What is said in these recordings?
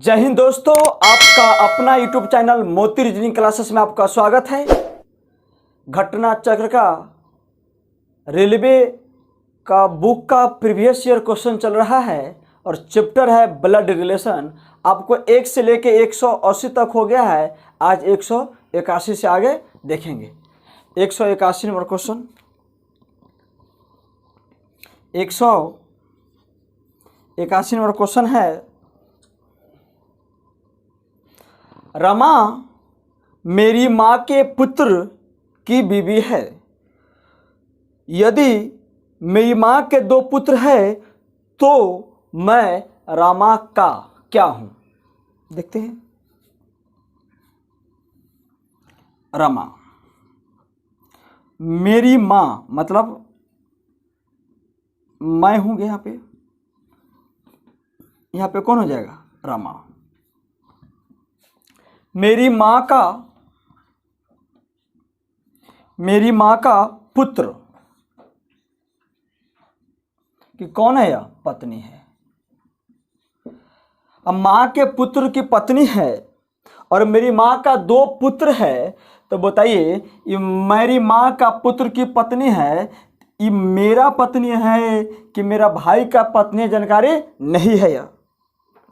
जय हिंद दोस्तों, आपका अपना YouTube चैनल मोती रीजनिंग क्लासेस में आपका स्वागत है। घटना चक्र का रेलवे का बुक का प्रीवियस ईयर क्वेश्चन चल रहा है और चैप्टर है ब्लड रिलेशन। आपको 1 से लेके 180 तक हो गया है। आज 181 से आगे देखेंगे। 181 नंबर क्वेश्चन, 181 नंबर क्वेश्चन है। रमा मेरी माँ के पुत्र की बीवी है। यदि मेरी माँ के 2 पुत्र हैं तो मैं रमा का क्या हूं? देखते हैं। रमा मेरी माँ मतलब मैं हूं। यहाँ पे कौन हो जाएगा? रमा। मेरी माँ का पुत्र कि कौन है? यह पत्नी है। अब माँ के पुत्र की पत्नी है और मेरी माँ का 2 पुत्र है, तो बताइए ये मेरी माँ का पुत्र की पत्नी है, ये मेरा पत्नी है कि मेरा भाई का पत्नी? जानकारी नहीं है यह,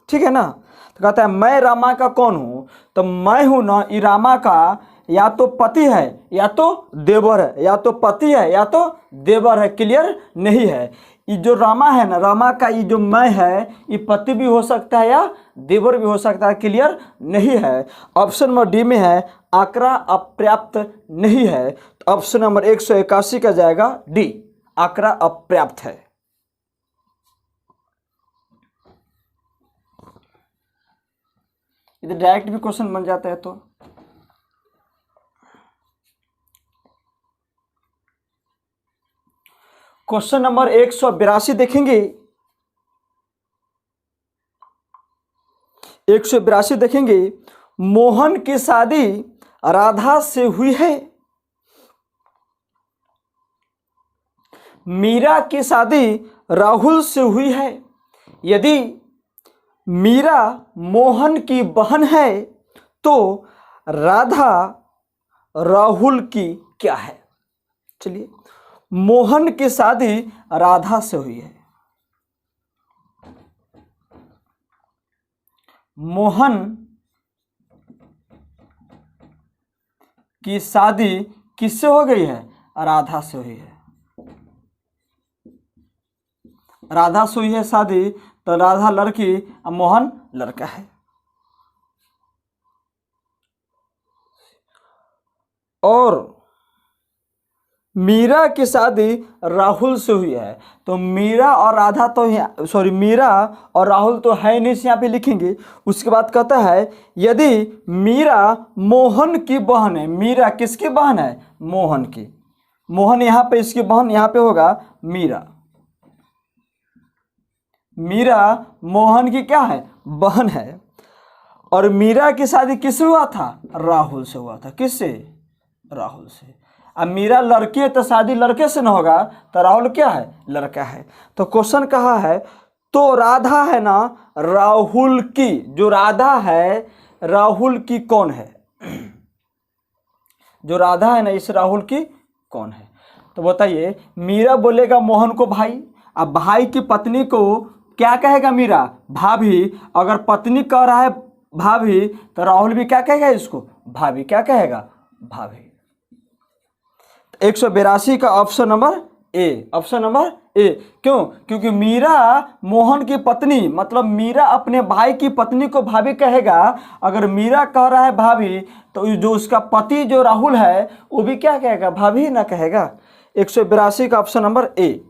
ठीक है ना। तो कहता है मैं रामा का कौन हूँ? तो मैं हूँ ना, ये रामा का या तो पति है या तो देवर है, या तो पति है या तो देवर है। क्लियर नहीं है। ये जो रामा है ना, रामा का ये जो मैं है, ये पति भी हो सकता है या देवर भी हो सकता है। क्लियर नहीं है। ऑप्शन नंबर डी में है आंकड़ा अपर्याप्त नहीं है। तो ऑप्शन नंबर 181 का जाएगा डी, आंकड़ा अपर्याप्त है। इधर डायरेक्ट भी क्वेश्चन बन जाता है। तो क्वेश्चन नंबर 182 देखेंगे। 182 देखेंगे। मोहन की शादी राधा से हुई है। मीरा की शादी राहुल से हुई है। यदि मीरा मोहन की बहन है तो राधा राहुल की क्या है? चलिए, मोहन की शादी राधा से हुई है। मोहन की शादी किससे हो गई है? राधा से हुई है। राधा से हुई है शादी, तो राधा लड़की और मोहन लड़का है। और मीरा की शादी राहुल से हुई है। तो मीरा और राधा तो मीरा और राहुल तो है नहीं, यहाँ पे लिखेंगे। उसके बाद कहता है यदि मीरा मोहन की बहन है। मीरा किसकी बहन है? मोहन की। मोहन यहाँ पे, इसकी बहन यहाँ पे होगा मीरा। मीरा मोहन की क्या है? बहन है। और मीरा की शादी किससे हुआ था? राहुल से हुआ था। किससे? राहुल से। अब मीरा लड़की है तो शादी लड़के से न होगा, तो राहुल क्या है? लड़का है। तो क्वेश्चन कहा है तो राधा है ना राहुल की, जो राधा है राहुल की कौन है? जो राधा है ना इस राहुल की कौन है? तो बताइए, मीरा बोलेगा मोहन को भाई। अब भाई की पत्नी को क्या कहेगा? मीरा भाभी। अगर पत्नी कह रहा है भाभी, तो राहुल भी क्या कहेगा? इसको भाभी। क्या कहेगा? भाभी। 182 का option number A, option number A. क्यों? क्योंकि मीरा मोहन की पत्नी, मतलब मीरा अपने भाई की पत्नी को भाभी कहेगा। अगर मीरा कह रहा है भाभी, तो जो उसका पति जो राहुल है वो भी क्या कहेगा? भाभी ना कहेगा। 182 का ऑप्शन नंबर ए।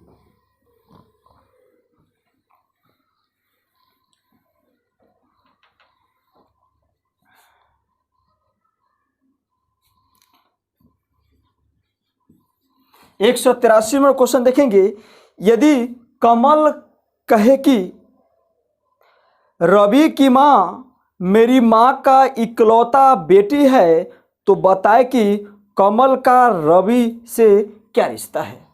एक 183 में क्वेश्चन देखेंगे। यदि कमल कहे कि रवि की माँ मेरी माँ का इकलौता बेटी है, तो बताए कि कमल का रवि से क्या रिश्ता है?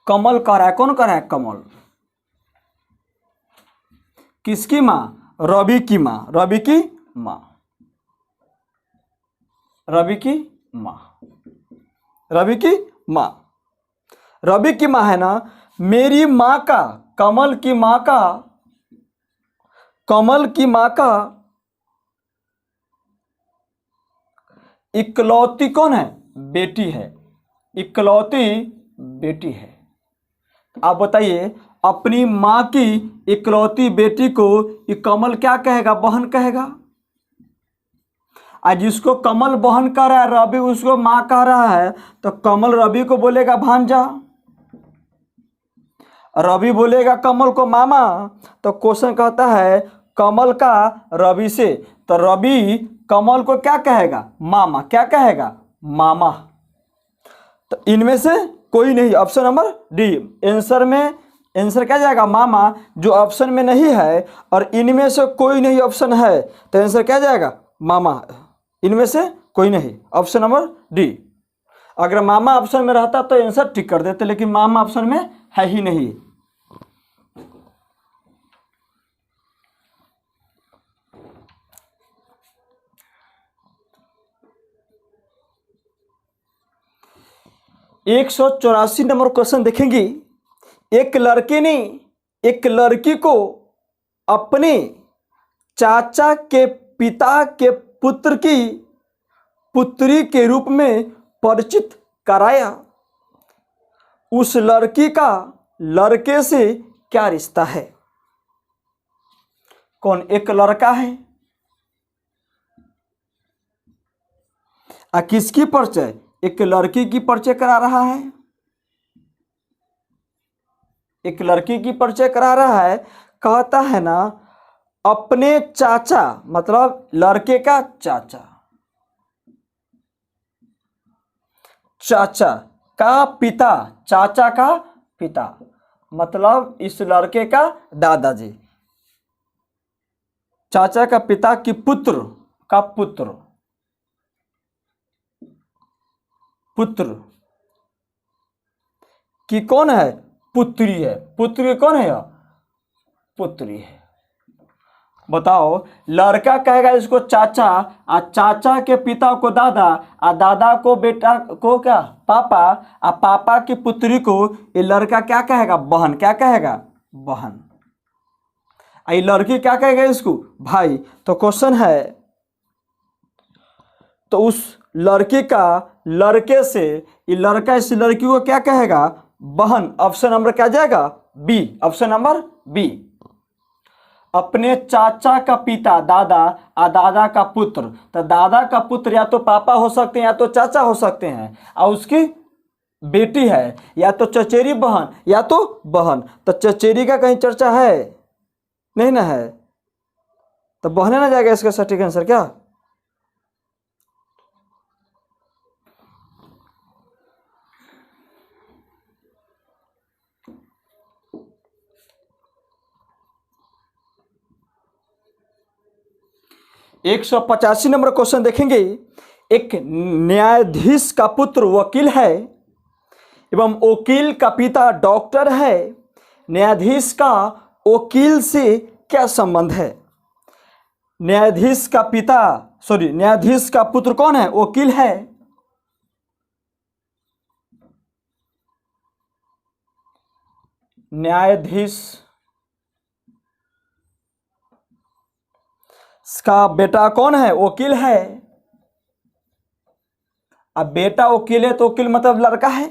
कमल कह रहा है, कौन कह रहा है? कमल। किसकी माँ? रवि की माँ, रवि की माँ, रवि की माँ, रवि की माँ, रवि की माँ है ना। मेरी माँ का, कमल की माँ का, कमल की माँ का इकलौती कौन है? बेटी है, इकलौती बेटी है। आप बताइए, अपनी माँ की इकलौती बेटी को ये कमल क्या कहेगा? बहन कहेगा। आज जिसको कमल बहन कह रहा है, रवि उसको माँ कह रहा है, तो कमल रवि को बोलेगा भांजा, रवि बोलेगा कमल को मामा। तो क्वेश्चन कहता है कमल का रवि से, तो रवि कमल को क्या कहेगा? मामा। क्या कहेगा? मामा। तो इनमें से कोई नहीं, ऑप्शन नंबर डी आंसर में। आंसर क्या जाएगा? मामा, जो ऑप्शन में नहीं है, और इनमें से कोई नहीं ऑप्शन है, तो आंसर क्या जाएगा? मामा। इनमें से कोई नहीं, ऑप्शन नंबर डी। अगर मामा ऑप्शन में रहता तो आंसर टिक कर देते, लेकिन मामा ऑप्शन में है ही नहीं। एक 184 नंबर क्वेश्चन देखेंगे। एक लड़के ने एक लड़की को अपने चाचा के पिता के पुत्र की पुत्री के रूप में परिचित कराया। उस लड़की का लड़के से क्या रिश्ता है? कौन? एक लड़का है, किसकी परिचय? एक लड़की की परिचय करा रहा है, एक लड़की की परिचय करा रहा है। कहता है ना, अपने चाचा, मतलब लड़के का चाचा, चाचा का पिता, चाचा का पिता मतलब इस लड़के का दादाजी, चाचा का पिता की पुत्र का पुत्र, पुत्र की कौन है? पुत्री है। पुत्री कौन है? पुत्री है। बताओ, लड़का कहेगा इसको चाचा, आ चाचा के पिता को दादा, आ दादा को बेटा को क्या? पापा, आ पापा की पुत्री को ये लड़का क्या कहेगा? बहन। क्या कहेगा? बहन। आ ये लड़की क्या कहेगा इसको? भाई। तो क्वेश्चन है, तो उस लड़की का लड़के से ये लड़का इस लड़की को क्या कहेगा? बहन। ऑप्शन नंबर क्या जाएगा? B, option number B. अपने चाचा का पिता दादा, आ दादा का पुत्र, तो दादा का पुत्र या तो पापा हो सकते हैं या तो चाचा हो सकते हैं, और उसकी बेटी है, या तो चचेरी बहन या तो बहन। तो चचेरी का कहीं चर्चा है? नहीं ना है, तो बहने ना जाएगा इसका सटीक आंसर क्या? एक 185 नंबर क्वेश्चन देखेंगे। एक न्यायाधीश का पुत्र वकील है एवं वकील का पिता डॉक्टर है। न्यायाधीश का वकील से क्या संबंध है? न्यायाधीश का पिता, सॉरी, न्यायाधीश का पुत्र कौन है? वकील है। न्यायाधीश का बेटा कौन है? वकील है। अब बेटा वकील है तो वकील मतलब लड़का है।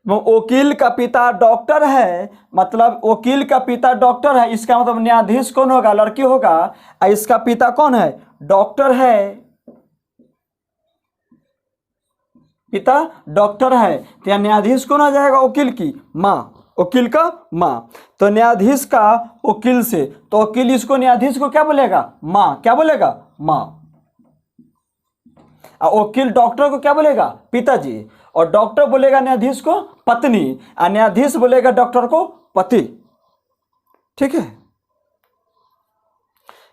वकील का पिता डॉक्टर है, मतलब वकील का पिता डॉक्टर है, इसका मतलब न्यायाधीश कौन होगा? लड़की होगा। और इसका पिता कौन है? डॉक्टर है। पिता डॉक्टर है, तो यहाँ न्यायाधीश कौन आ जाएगा? वकील की माँ, वकील का माँ। तो न्यायाधीश का वकील से, तो वकील इसको न्यायाधीश को क्या बोलेगा? माँ। क्या बोलेगा? माँ। और वकील डॉक्टर को क्या बोलेगा? पिताजी। और डॉक्टर बोलेगा न्यायाधीश को पत्नी, और न्यायाधीश बोलेगा डॉक्टर को पति। ठीक है,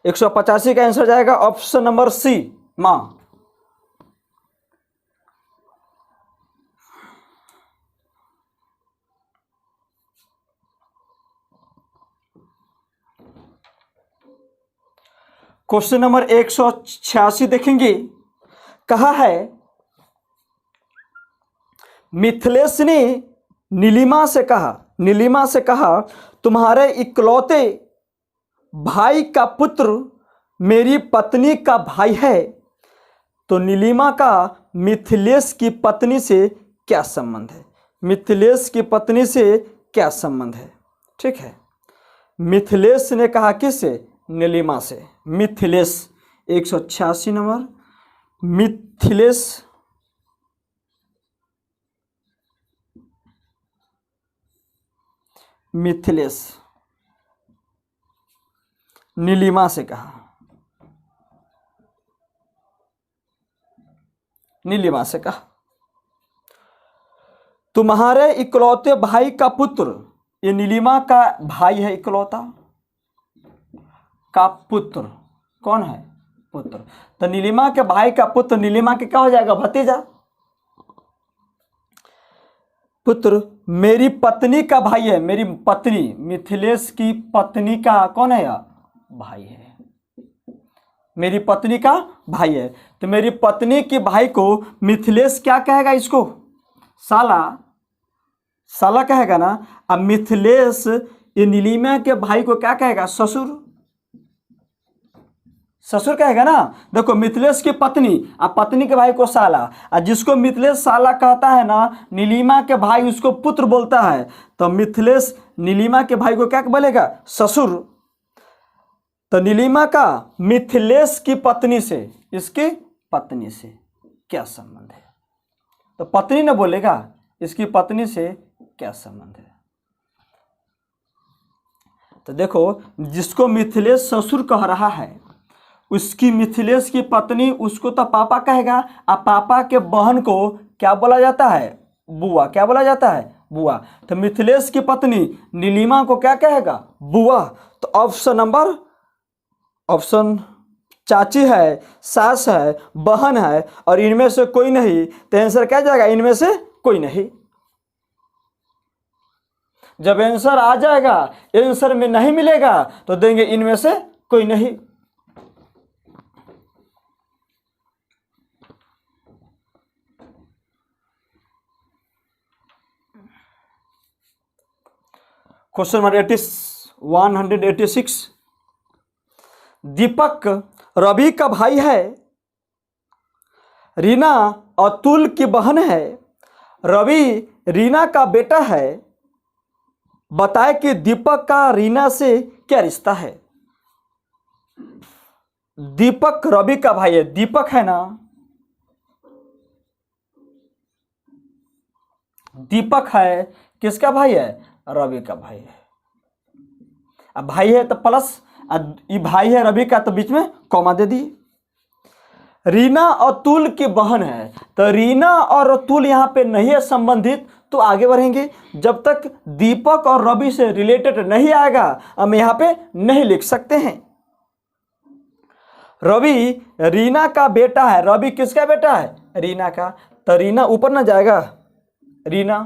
185 का आंसर जाएगा ऑप्शन नंबर सी, माँ। क्वेश्चन नंबर 186 देखेंगे। कहा है मिथिलेश ने नीलिमा से कहा तुम्हारे इकलौते भाई का पुत्र मेरी पत्नी का भाई है। तो नीलिमा का मिथिलेश की पत्नी से क्या संबंध है? मिथिलेश की पत्नी से क्या संबंध है? ठीक है, मिथिलेश ने कहा किससे? नीलिमा से। मिथिलेश 186 नंबर। मिथिलेश नीलिमा से कहा, नीलिमा से कहा तुम्हारे इकलौते भाई का पुत्र, ये नीलिमा का भाई है, इकलौता का पुत्र कौन है? पुत्र। तो नीलिमा के भाई का पुत्र नीलिमा के क्या हो जाएगा? भतीजा। पुत्र मेरी पत्नी का भाई है, मेरी पत्नी मिथिलेश की पत्नी का कौन है? भाई है, मेरी पत्नी का भाई है। तो मेरी पत्नी के भाई को मिथिलेश क्या कहेगा? इसको साला कहेगा ना। अब मिथिलेश ये नीलिमा के भाई को क्या कहेगा? ससुर कहेगा ना। देखो मिथिलेश की पत्नी, अब पत्नी के भाई को साला, और जिसको मिथिलेश साला कहता है ना, नीलिमा के भाई उसको पुत्र बोलता है। तो मिथिलेश नीलिमा के भाई को क्या बोलेगा? ससुर। तो नीलिमा का मिथिलेश की पत्नी से, इसकी पत्नी से क्या संबंध है? तो पत्नी ने बोलेगा इसकी पत्नी से क्या संबंध है? तो देखो जिसको मिथिलेश ससुर कह रहा है उसकी मिथिलेश की पत्नी उसको तो पापा कहेगा, और पापा के बहन को क्या बोला जाता है? बुआ। क्या बोला जाता है? बुआ। तो मिथिलेश की पत्नी नीलिमा को क्या कहेगा? बुआ। तो ऑप्शन चाची है, सास है, बहन है, और इनमें से कोई नहीं। तो आंसर क्या जाएगा? इनमें से कोई नहीं। जब आंसर आ जाएगा, आंसर में नहीं मिलेगा तो देंगे इनमें से कोई नहीं। Question number 186। दीपक रवि का भाई है, रीना अतुल की बहन है, रवि रीना का बेटा है। बताए कि दीपक का रीना से क्या रिश्ता है? दीपक रवि का भाई है, दीपक है ना, दीपक है किसका भाई है? रवि का भाई है। अब भाई है तो प्लस, ये भाई है रवि का तो बीच में कॉमा दे दिए। रीना अतुल की बहन है, तो रीना और अतुल यहां पे नहीं है संबंधित, तो आगे बढ़ेंगे। जब तक दीपक और रवि से रिलेटेड नहीं आएगा हम यहां पे नहीं लिख सकते हैं। रवि रीना का बेटा है, रवि किसका बेटा है? रीना का। तो रीना ऊपर ना जाएगा, रीना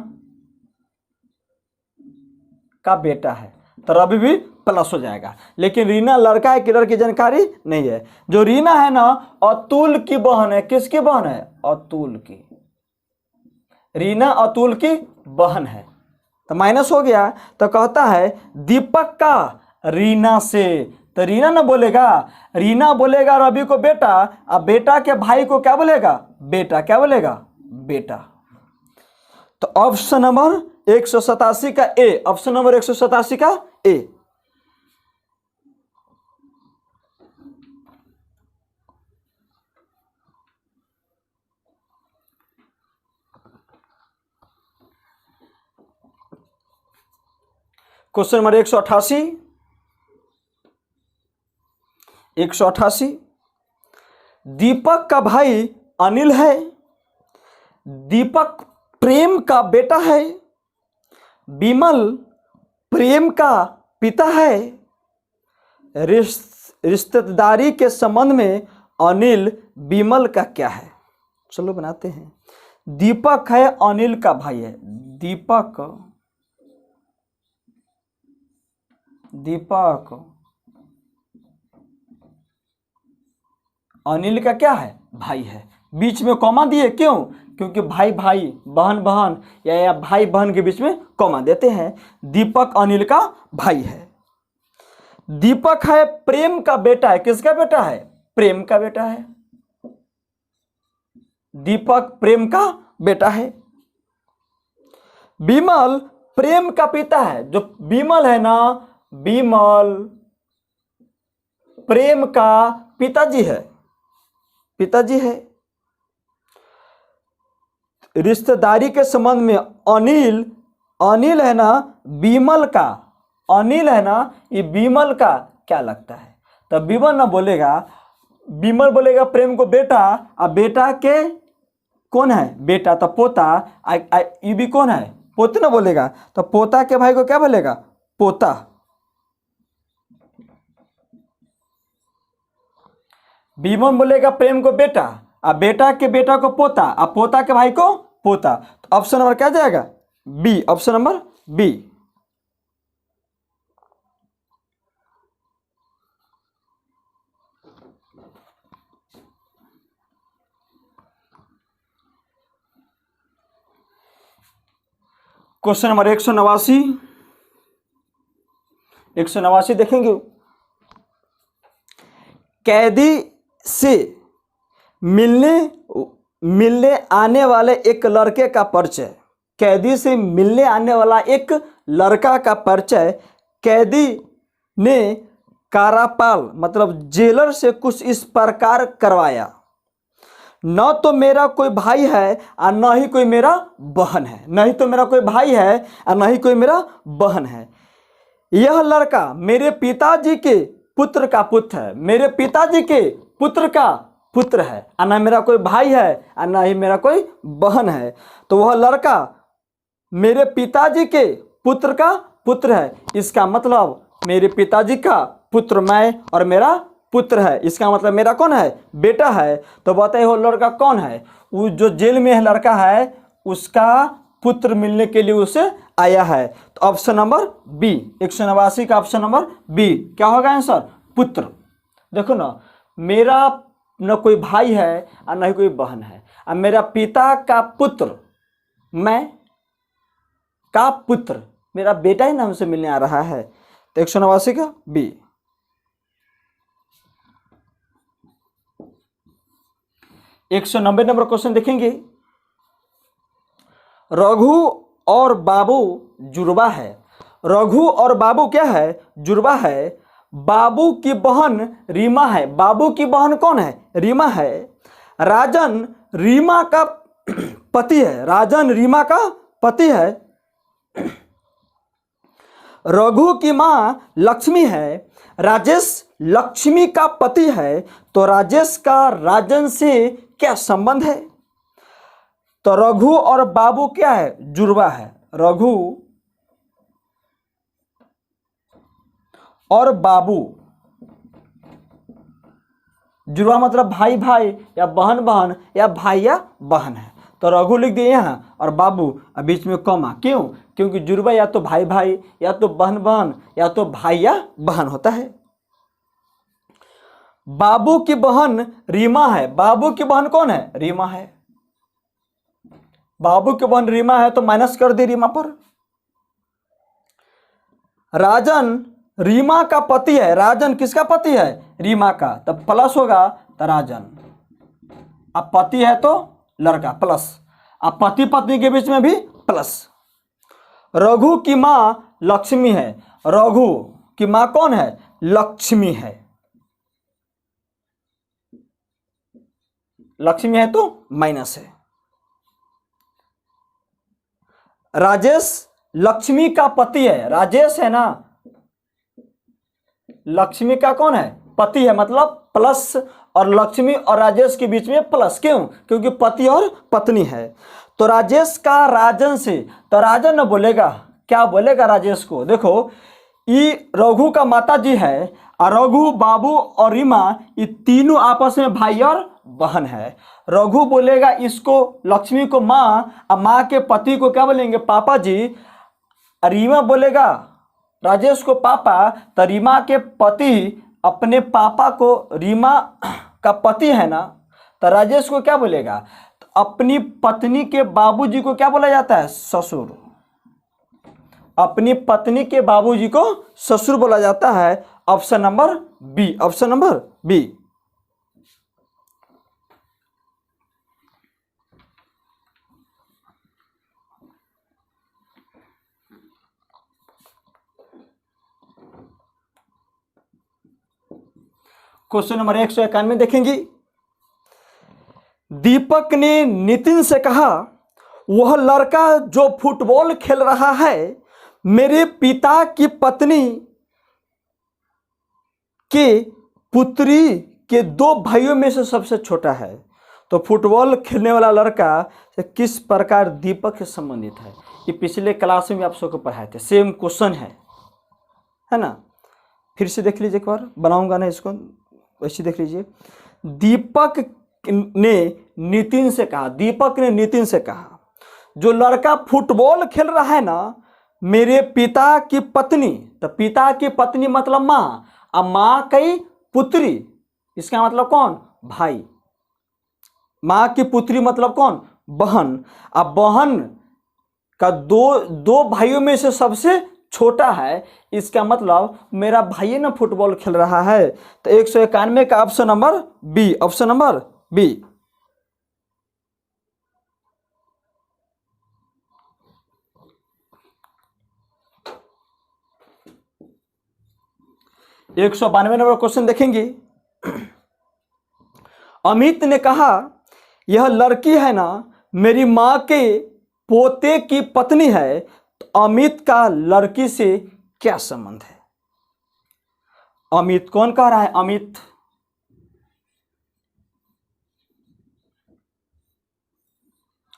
का बेटा है, तो रवि भी प्लस हो जाएगा। लेकिन रीना लड़का है कि लड़की की जानकारी नहीं है। जो रीना है ना अतुल की बहन है, किसकी बहन है? अतुल की। रीना अतुल की बहन है, तो माइनस हो गया। तो कहता है दीपक का रीना से, तो रीना ना बोलेगा, रीना बोलेगा रवि को बेटा, अब बेटा के भाई को क्या बोलेगा? बेटा। क्या बोलेगा? बेटा। तो ऑप्शन नंबर 187 का ए, ऑप्शन नंबर 187 का ए। Question number 188। दीपक का भाई अनिल है, दीपक प्रेम का बेटा है, विमल प्रेम का पिता है। रिश्तेदारी के संबंध में अनिल विमल का क्या है? चलो बनाते हैं। दीपक है अनिल का भाई है, दीपक अनिल का क्या है, भाई है। बीच में कॉमा दिए, क्यों? क्योंकि भाई भाई, बहन बहन, या भाई बहन के बीच में कॉमा देते हैं। दीपक अनिल का भाई है। दीपक है प्रेम का बेटा है। किसका बेटा है? प्रेम का बेटा है। दीपक प्रेम का बेटा है। विमल प्रेम का पिता है। जो विमल है ना, विमल प्रेम का पिताजी है, पिताजी है। रिश्तेदारी के संबंध में अनिल, अनिल है ना विमल का, अनिल है ना ये विमल का क्या लगता है? तब विमल ना बोलेगा, विमल बोलेगा प्रेम को बेटा, अब बेटा के कौन है? बेटा, तो पोता, ये भी कौन है? पोते ना बोलेगा, तो पोता के भाई को क्या बोलेगा? पोता। विमल बोलेगा प्रेम को बेटा, अब बेटा के बेटा को पोता, अब पोता के भाई को पोता। तो ऑप्शन नंबर क्या जाएगा? B, option number B. Question number 189, 189 देखेंगे। कैदी से मिलने आने वाले एक लड़के का परिचय। कैदी से मिलने आने वाला एक लड़का का परिचय कैदी ने कारापाल मतलब जेलर से कुछ इस प्रकार करवाया। न तो मेरा कोई भाई है और न ही कोई मेरा बहन है। नहीं तो मेरा कोई भाई है और न ही कोई मेरा बहन है। यह लड़का मेरे पिताजी के पुत्र का पुत्र है। मेरे पिताजी के पुत्र का पुत्र है, और न मेरा कोई भाई है और न ही मेरा कोई बहन है। तो वह लड़का मेरे पिताजी के पुत्र का पुत्र है। इसका मतलब मेरे पिताजी का पुत्र मैं और मेरा पुत्र है। इसका मतलब मेरा कौन है? बेटा है। तो बताइए वो लड़का कौन है? वो जो जेल में है लड़का है, उसका पुत्र मिलने के लिए उसे आया है। तो ऑप्शन नंबर बी, 189 का ऑप्शन नंबर बी क्या होगा आंसर? पुत्र। देखो ना, मेरा न कोई भाई है और न ही कोई बहन है, और मेरा पिता का पुत्र, मैं का पुत्र, मेरा बेटा ही नाम से मिलने आ रहा है। तो 189 का बी। 190 नंबर क्वेश्चन देखेंगे। रघु और बाबू जुड़वा है। रघु और बाबू क्या है? जुड़वा है। बाबू की बहन रीमा है। बाबू की बहन कौन है? रीमा है। राजन रीमा का पति है। राजन रीमा का पति है। रघु की मां लक्ष्मी है। राजेश लक्ष्मी का पति है। तो राजेश का राजन से क्या संबंध है? तो रघु और बाबू क्या है? जुड़वा है। रघु और बाबू, जुड़वा मतलब भाई भाई या बहन बहन या भाई या बहन है। तो रघु लिख दिए यहाँ और बाबू बीच में कॉमा। क्यों? क्योंकि जुड़वा या तो भाई भाई या तो बहन बहन या तो भाई या बहन होता है। बाबू की बहन रीमा है। बाबू की बहन कौन है? रीमा है। बाबू की बहन रीमा है तो माइनस कर दी रीमा पर। राजन रीमा का पति है। राजन किसका पति है? रीमा का। तब प्लस होगा तो राजन। अब पति है तो लड़का प्लस, अब पति पत्नी के बीच में भी प्लस। रघु की मां लक्ष्मी है। रघु की मां कौन है? लक्ष्मी है। लक्ष्मी है तो माइनस है। राजेश लक्ष्मी का पति है। राजेश है ना, लक्ष्मी का कौन है? पति है, मतलब प्लस, और लक्ष्मी और राजेश के बीच में प्लस। क्यों? क्योंकि पति और पत्नी है। तो राजेश का राजन से, तो राजन न बोलेगा, क्या बोलेगा राजेश को? देखो, ये रघु का माता जी है और रघु, बाबू और रीमा ये तीनों आपस में भाई और बहन है। रघु बोलेगा इसको, लक्ष्मी को माँ, और माँ के पति को क्या बोलेंगे? पापा जी। रीमा बोलेगा राजेश को पापा, तो रीमा के पति अपने पापा को रीमा का पति है ना, तो राजेश को क्या बोलेगा, तो अपनी पत्नी के बाबूजी को क्या बोला जाता है, ससुर। अपनी पत्नी के बाबूजी को ससुर बोला जाता है। Option number B, option number B. Question number 191 देखेंगे। दीपक ने नितिन से कहा, वह लड़का जो फुटबॉल खेल रहा है मेरे पिता की पत्नी के पुत्री के 2 भाइयों में से सबसे छोटा है। तो फुटबॉल खेलने वाला लड़का से किस प्रकार दीपक से संबंधित है। ये पिछले क्लास में आप सबको पढ़ाए थे, सेम क्वेश्चन है ना। फिर से देख लीजिए एक बार, बनाऊंगा ना इसको, वैसे देख लीजिए। दीपक ने नितिन से कहा, दीपक ने नितिन से कहा, जो लड़का फुटबॉल खेल रहा है ना मेरे पिता की पत्नी, तो पिता की पत्नी मतलब माँ, अब माँ की पुत्री, इसका मतलब कौन, भाई। माँ की पुत्री मतलब कौन, बहन। अब बहन का दो भाइयों में से सबसे छोटा है, इसका मतलब मेरा भाई ना फुटबॉल खेल रहा है। तो 191 का option number B, option number B. 192 number question देखेंगे। अमित ने कहा, यह लड़की है ना मेरी माँ के पोते की पत्नी है, तो अमित का लड़की से क्या संबंध है। अमित कौन कह रहा है, अमित,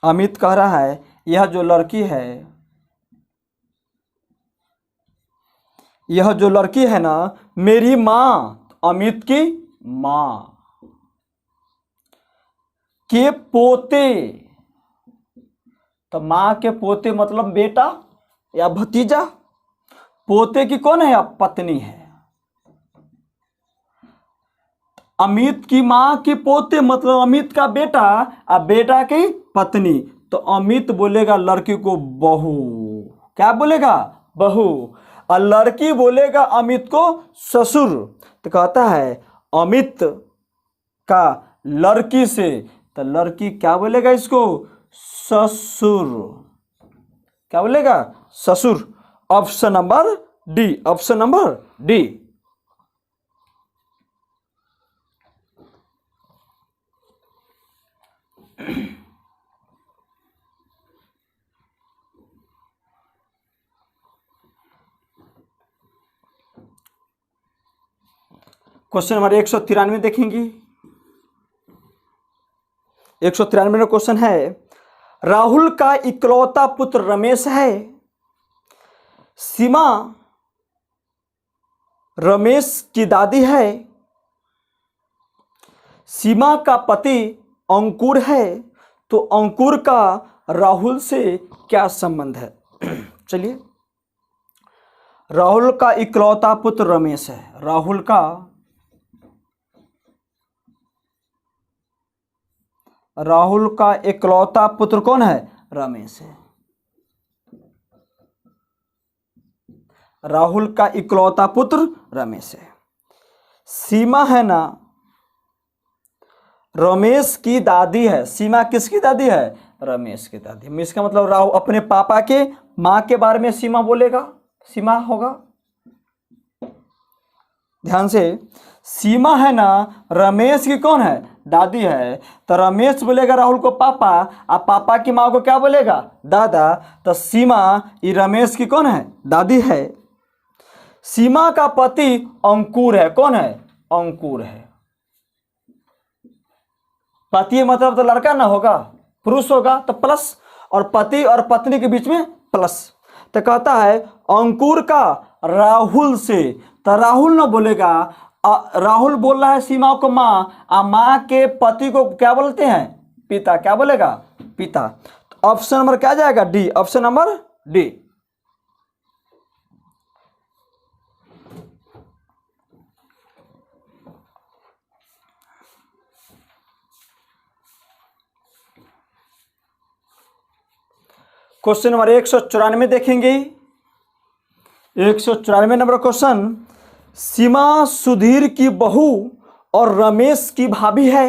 अमित कह रहा है यह जो लड़की है, यह जो लड़की है ना मेरी माँ, अमित की माँ के पोते, तो माँ के पोते मतलब बेटा या भतीजा, पोते की कौन है, अब पत्नी है। अमित की माँ की पोते मतलब अमित का बेटा, अब बेटा की पत्नी, तो अमित बोलेगा लड़की को बहू। क्या बोलेगा, बहू। और लड़की बोलेगा अमित को ससुर। तो कहता है अमित का लड़की से, तो लड़की क्या बोलेगा इसको, ससुर। क्या बोलेगा, ससुर। Option number D, option number D. Question number 193 देखेंगे। 193 में क्वेश्चन है, राहुल का इकलौता पुत्र रमेश है। सीमा रमेश की दादी है। सीमा का पति अंकुर है, तो अंकुर का राहुल से क्या संबंध है। चलिए, राहुल का इकलौता पुत्र रमेश है। राहुल का इकलौता पुत्र कौन है, रमेश है। राहुल का इकलौता पुत्र रमेश है। सीमा है ना रमेश की दादी है। सीमा किसकी दादी है, रमेश की दादी। इसका मतलब राहुल अपने पापा के माँ के बारे में सीमा बोलेगा, सीमा होगा। ध्यान से, सीमा है ना रमेश की कौन है, दादी है। तो रमेश बोलेगा राहुल को पापा, और पापा की माँ को क्या बोलेगा, दादा। तो सीमा ये रमेश की कौन है, दादी है। सीमा का पति अंकुर है। कौन है, अंकुर है। पति मतलब तो लड़का ना होगा, पुरुष होगा तो प्लस, और पति और पत्नी के बीच में प्लस। तो कहता है अंकुर का राहुल से, तो राहुल ना बोलेगा, राहुल बोल रहा है सीमा को माँ, और माँ के पति को क्या बोलते हैं, पिता। क्या बोलेगा, पिता। तो ऑप्शन नंबर क्या जाएगा, D, option number D. Question number 194 देखेंगे। 194 नंबर क्वेश्चन, सीमा सुधीर की बहू और रमेश की भाभी है।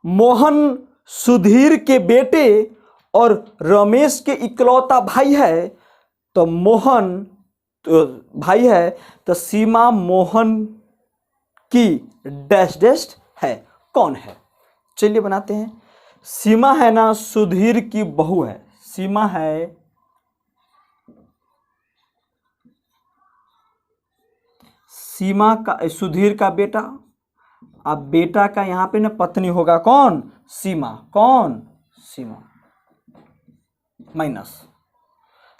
मोहन सुधीर के बेटे और रमेश के इकलौता भाई है। तो मोहन तो भाई है, तो सीमा मोहन की डैश डैश है, कौन है? चलिए बनाते हैं। सीमा है ना सुधीर की बहू है, सीमा है सीमा का सुधीर का बेटा। अब बेटा का यहां पे ना पत्नी होगा कौन? सीमा। कौन? सीमा माइनस।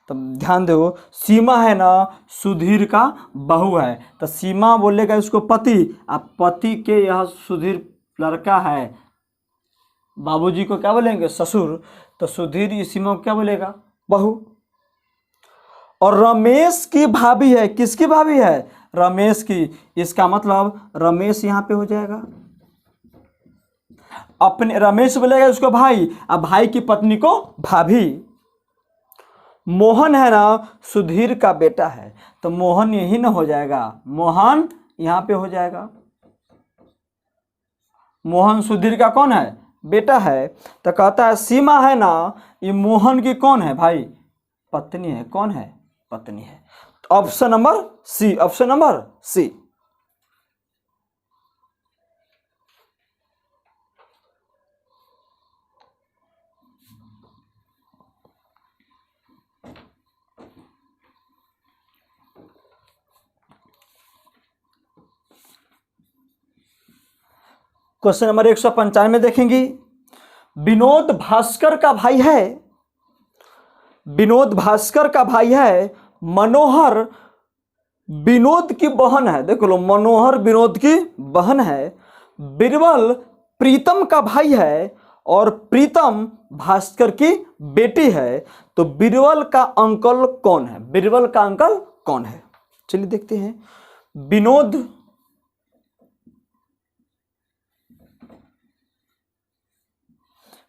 तो ध्यान दो, सीमा है ना सुधीर का बहू है, तो सीमा बोलेगा उसको पति। अब पति के यह सुधीर लड़का है, बाबूजी को क्या बोलेंगे? ससुर। तो सुधीर इस सीमा को क्या बोलेगा? बहू। और रमेश की भाभी है, किसकी भाभी है? रमेश की। इसका मतलब रमेश यहां पे हो जाएगा, अपने रमेश बोलेगा उसको भाई, अब भाई की पत्नी को भाभी। मोहन है ना सुधीर का बेटा है, तो मोहन यही ना हो जाएगा, मोहन यहां पे हो जाएगा। मोहन सुधीर का कौन है? बेटा है। तो कहता है सीमा है ना, ये मोहन की कौन है भाई? पत्नी है। कौन है? पत्नी है। तो option number C, option number C. Question number 195 देखेंगे। विनोद भास्कर का भाई है, विनोद भास्कर का भाई है। मनोहर विनोद की बहन है। देखो लो, मनोहर विनोद की बहन है। बीरबल प्रीतम का भाई है और प्रीतम भास्कर की बेटी है। तो बीरबल का अंकल कौन है? बीरबल का अंकल कौन है? चलिए देखते हैं। विनोद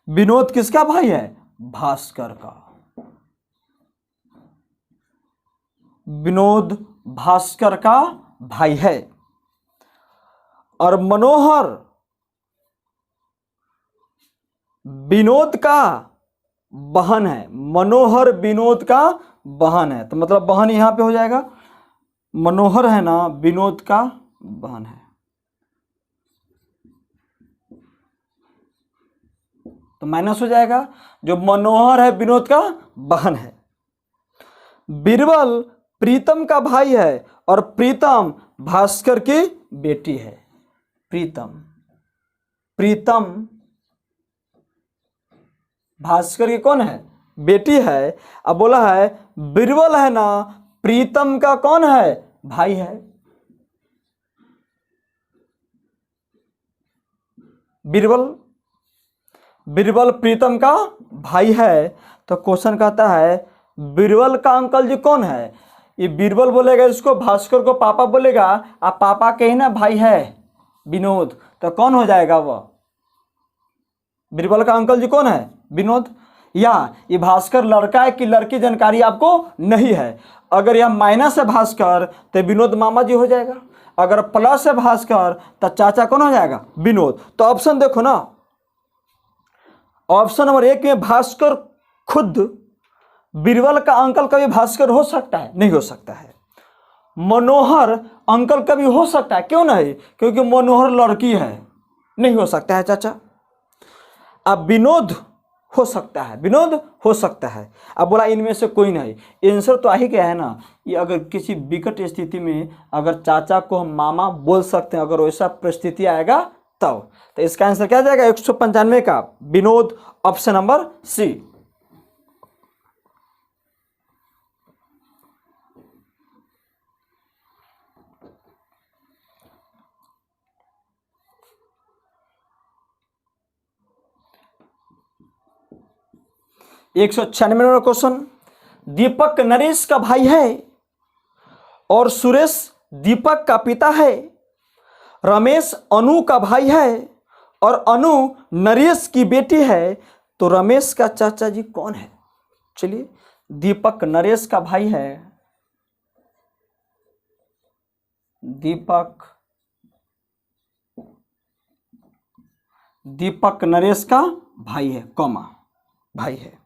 विनोद किसका भाई है? भास्कर का। विनोद भास्कर का भाई है। और मनोहर विनोद का बहन है। मनोहर विनोद का बहन है, तो मतलब बहन यहां पे हो जाएगा। मनोहर है ना विनोद का बहन है, तो माइनस हो जाएगा। जो मनोहर है विनोद का बहन है। बीरबल प्रीतम का भाई है और प्रीतम भास्कर की बेटी है। प्रीतम प्रीतम भास्कर की कौन है? बेटी है। अब बोला है बीरबल है ना प्रीतम का कौन है? भाई है। बीरबल बीरबल प्रीतम का भाई है। तो क्वेश्चन कहता है बीरबल का अंकल जी कौन है? ये बीरबल बोलेगा इसको, भास्कर को पापा बोलेगा, अब पापा के ही ना भाई है विनोद, तो कौन हो जाएगा वह? बीरबल का अंकल जी कौन है? विनोद। या ये भास्कर लड़का है कि लड़की, जानकारी आपको नहीं है। अगर यह माइनस है भास्कर तो विनोद मामा जी हो जाएगा, अगर प्लस है भास्कर तो चाचा कौन हो जाएगा? विनोद। तो ऑप्शन देखो ना, ऑप्शन नंबर 1 में भास्कर खुद बीरबल का अंकल कभी भास्कर हो सकता है? नहीं हो सकता है। मनोहर अंकल कभी हो सकता है? क्यों नहीं? क्योंकि मनोहर लड़की है, नहीं हो सकता है चाचा। अब विनोद हो सकता है, विनोद हो सकता है। अब बोला इनमें से कोई नहीं। आंसर तो आ ही गया है ना। ये अगर किसी विकट स्थिति में अगर चाचा को हम मामा बोल सकते हैं, अगर वैसा परिस्थिति आएगा तब, तो इसका आंसर क्या जाएगा? 195 का विनोद, ऑप्शन नंबर सी। एक 196 नंबर क्वेश्चन, दीपक नरेश का भाई है और सुरेश दीपक का पिता है। रमेश अनु का भाई है और अनु नरेश की बेटी है। तो रमेश का चाचा जी कौन है? चलिए, दीपक नरेश का भाई है, दीपक नरेश का भाई है, कॉमा भाई है।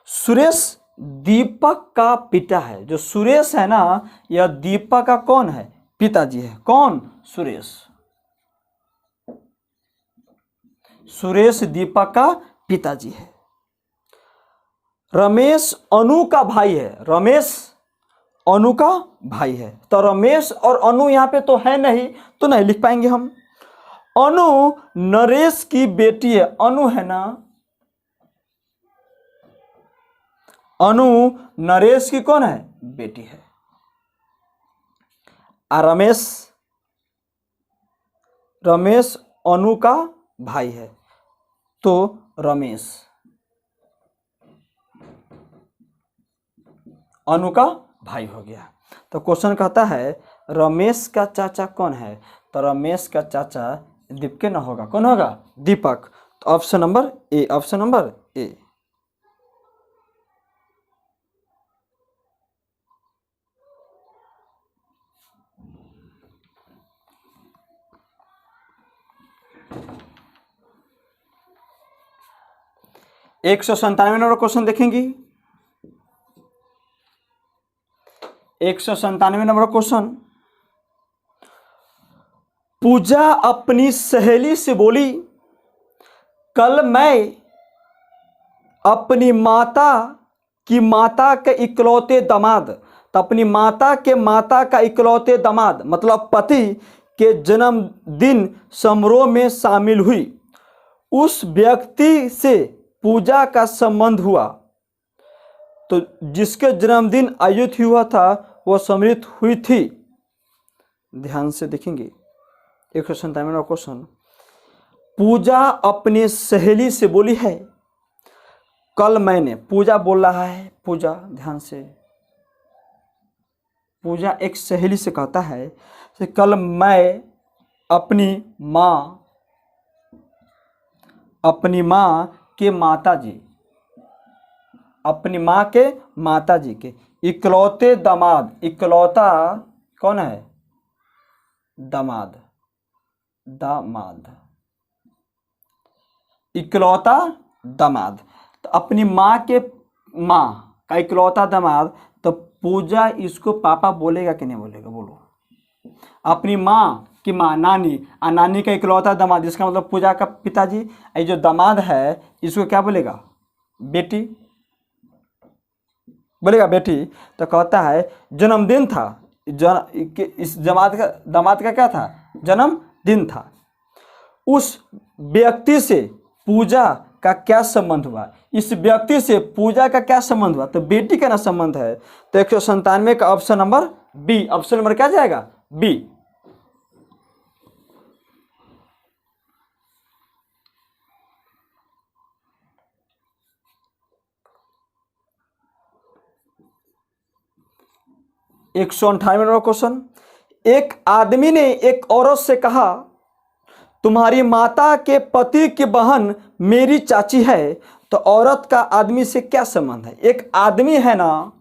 सुरेश दीपक का पिता है। जो सुरेश है ना, यह दीपक का कौन है? पिताजी है। कौन? सुरेश। सुरेश दीपक का पिताजी है। रमेश अनु का भाई है। रमेश अनु का भाई है। तो रमेश और अनु यहाँ पे तो है नहीं, तो नहीं लिख पाएंगे हम। अनु नरेश की बेटी है। अनु है ना, अनु नरेश की कौन है? बेटी है। रमेश अनु का भाई है, तो रमेश अनु का भाई हो गया। तो क्वेश्चन कहता है रमेश का चाचा कौन है? तो रमेश का चाचा दीपक ना होगा, कौन होगा? दीपक। तो option number A, option number A. एक 197 नंबर क्वेश्चन देखेंगे। 197 नंबर क्वेश्चन। पूजा अपनी सहेली से बोली, कल मैं अपनी माता के इकलौते दामाद, तो अपनी माता का इकलौते दामाद मतलब पति के जन्मदिन समारोह में शामिल हुई। उस व्यक्ति से पूजा का संबंध हुआ, तो जिसके जन्मदिन आयोजित हुआ था वह सम्मिलित हुई थी। ध्यान से देखेंगे 197वां क्वेश्चन। पूजा अपने सहेली से बोली है, कल मैंने, पूजा बोल रहा है, पूजा ध्यान से, पूजा एक सहेली से कहता है कि कल मैं अपनी माँ के माताजी, अपनी माँ के माताजी के इकलौते दामाद, इकलौता कौन है? दामाद, इकलौता दामाद। तो अपनी माँ का इकलौता दामाद, तो पूजा इसको पापा बोलेगा कि नहीं बोलेगा? बोलो। अपनी माँ की माँ, नानी, नानी का इकलौता दामाद, जिसका मतलब पूजा का पिताजी। ये जो दामाद है इसको क्या बोलेगा? बेटी बोलेगा, बेटी। तो कहता है जन्मदिन था, इस दामाद का क्या था? जन्मदिन था। उस व्यक्ति से पूजा का क्या संबंध हुआ? इस व्यक्ति से पूजा का क्या संबंध हुआ? तो बेटी का ना संबंध है। तो 197 का option number B, option number क्या जाएगा? बी। एक 198 नंबर क्वेश्चन। एक आदमी ने एक औरत से कहा, तुम्हारी माता के पति की बहन मेरी चाची है। तो औरत का आदमी से क्या संबंध है? एक आदमी है ना,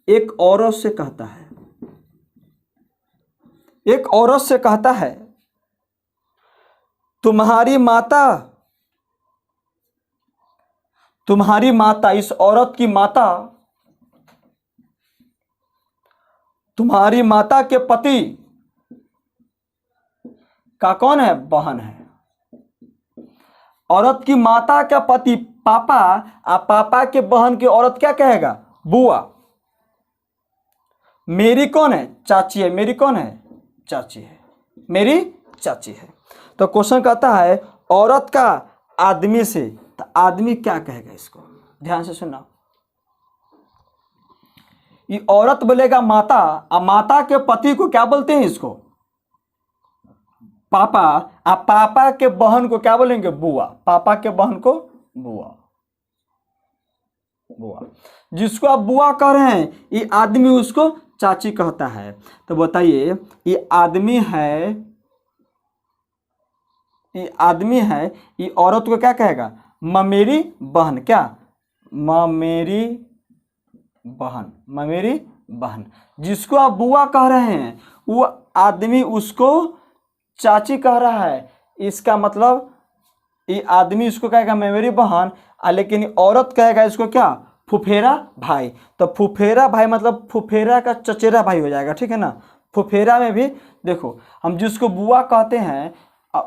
एक औरत से कहता है, एक औरत से कहता है तुम्हारी माता, इस औरत की माता तुम्हारी माता के पति का कौन है? बहन है। औरत की माता का पति पापा, पापा के बहन की औरत क्या कहेगा? बुआ। मेरी कौन है? चाची है। मेरी कौन है? चाची है। मेरी चाची है। तो क्वेश्चन कहता है औरत का आदमी से, तो आदमी क्या कहेगा? इसको ध्यान से सुनना। ये औरत बोलेगा माता, और माता के पति को क्या बोलते हैं? इसको पापा। आप पापा के बहन को क्या बोलेंगे? बुआ। पापा के बहन को बुआ। जिसको आप बुआ कह रहे हैं, ये आदमी उसको चाची कहता है। तो बताइए, ये आदमी है, ये आदमी है, ये औरत को क्या कहेगा? ममेरी बहन। क्या? ममेरी बहन, ममेरी बहन। जिसको आप बुआ कह रहे हैं वो आदमी उसको चाची कह रहा है। इसका मतलब ये आदमी इसको कहेगा मेरी बहन, लेकिन औरत कहेगा इसको क्या? फुफेरा भाई। तो फुफेरा भाई मतलब फुफेरा का चचेरा भाई हो जाएगा, ठीक है ना। फुफेरा में भी देखो, हम जिसको बुआ कहते हैं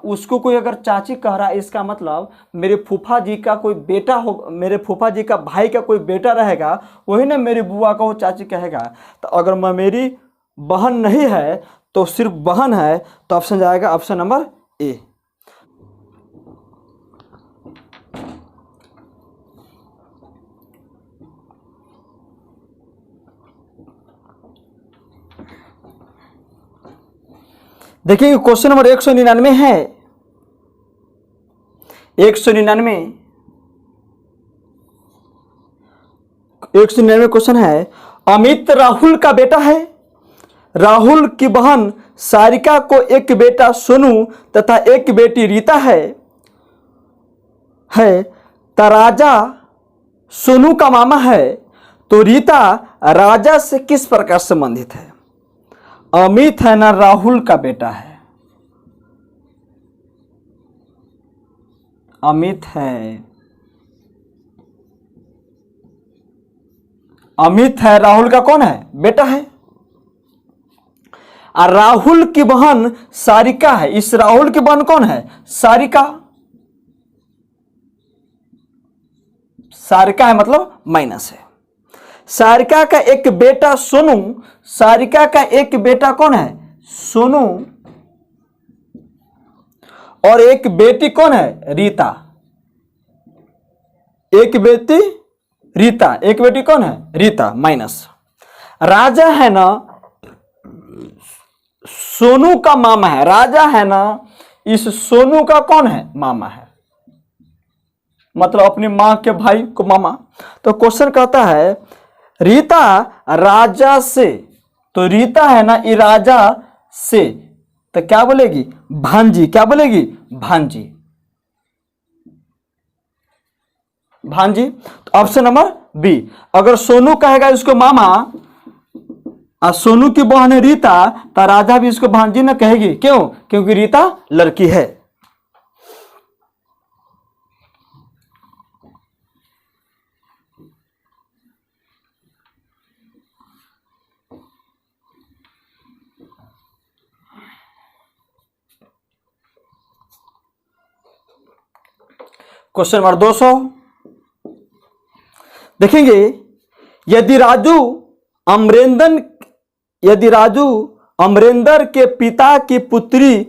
उसको कोई अगर चाची कह रहा है, इसका मतलब मेरे फूफा जी का कोई बेटा हो, मेरे फूफा जी का भाई का कोई बेटा रहेगा, वही ना मेरी बुआ को वो चाची कहेगा। तो अगर मेरी बहन नहीं है तो सिर्फ बहन है, तो ऑप्शन जाएगा ऑप्शन नंबर ए। देखिए क्वेश्चन नंबर 199 है। 199 क्वेश्चन है। अमित राहुल का बेटा है। राहुल की बहन सारिका को एक बेटा सोनू तथा एक बेटी रीता है। राजा सोनू का मामा है, तो रीता राजा से किस प्रकार संबंधित है? अमित है ना राहुल का बेटा है। अमित है राहुल का कौन है? बेटा है। और राहुल की बहन सारिका है। इस राहुल की बहन कौन है? सारिका। सारिका है मतलब माइनस है। सारिका का एक बेटा सोनू, सारिका का एक बेटा कौन है? सोनू। और एक बेटी कौन है? रीता। एक बेटी रीता, एक बेटी कौन है? रीता माइनस। राजा है ना सोनू का मामा है। राजा है ना इस सोनू का कौन है? मामा है, मतलब अपनी मां के भाई को मामा। तो क्वेश्चन कहता है रीता राजा से, तो रीता है ना ये राजा से, तो क्या बोलेगी? भांजी। क्या बोलेगी? भांजी। भांजी। तो ऑप्शन नंबर बी। अगर सोनू कहेगा इसको मामा और सोनू की बहन है रीता, तो राजा भी इसको भांजी ना कहेगी। क्यों? क्योंकि रीता लड़की है। क्वेश्चन नंबर 200 देखेंगे। यदि राजू अमरेंद्र के पिता की पुत्री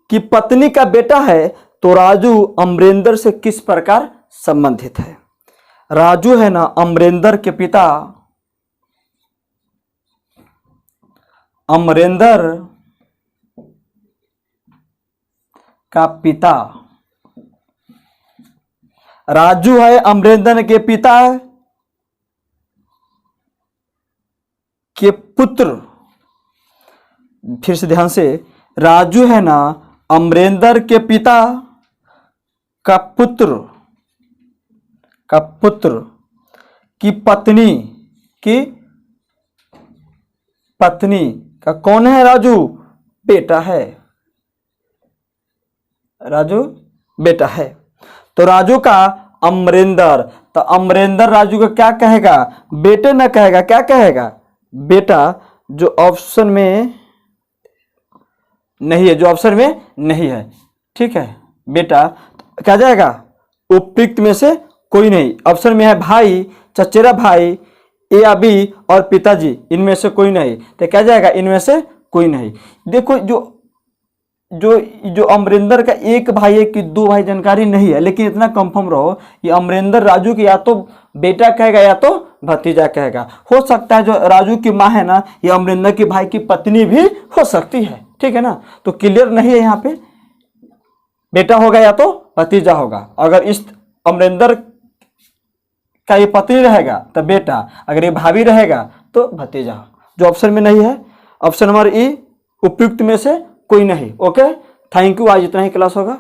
की पत्नी का बेटा है, तो राजू अमरेंद्र से किस प्रकार संबंधित है? राजू है ना अमरेंद्र के पिता, अमरेंद्र का पिता। राजू है अमरेंद्र के पिता के पुत्र। फिर से ध्यान से, राजू है ना अमरेंद्र के पिता का पुत्र की पत्नी का कौन है? राजू बेटा है। राजू बेटा है। तो राजू का अमरेंद्र, तो अमरेंद्र राजू को क्या कहेगा? बेटे ना कहेगा, क्या कहेगा? बेटा। जो ऑप्शन में नहीं है, जो ऑप्शन में नहीं है, ठीक है। बेटा क्या जाएगा? उपयुक्त में से कोई नहीं। ऑप्शन में है भाई, चचेरा भाई, ए या बी और पिताजी, इनमें से कोई नहीं। तो क्या जाएगा? इनमें से कोई नहीं। देखो जो अमरेंद्र का एक भाई है कि दो भाई जानकारी नहीं है, लेकिन इतना कंफर्म रहो ये अमरेंद्र राजू की या तो बेटा कहेगा या तो भतीजा कहेगा। हो सकता है जो राजू की माँ है ना ये अमरेंद्र के भाई की पत्नी भी हो सकती है, ठीक है ना। तो क्लियर नहीं है यहाँ पे, बेटा होगा या तो भतीजा होगा। अगर इस अमरेंद्र का ये पत्नी रहेगा तो बेटा, अगर ये भाभी रहेगा तो भतीजा। जो ऑप्शन में नहीं है, ऑप्शन नंबर ई उपयुक्त में से कोई नहीं। Okay, thank you. आज इतना ही क्लास होगा।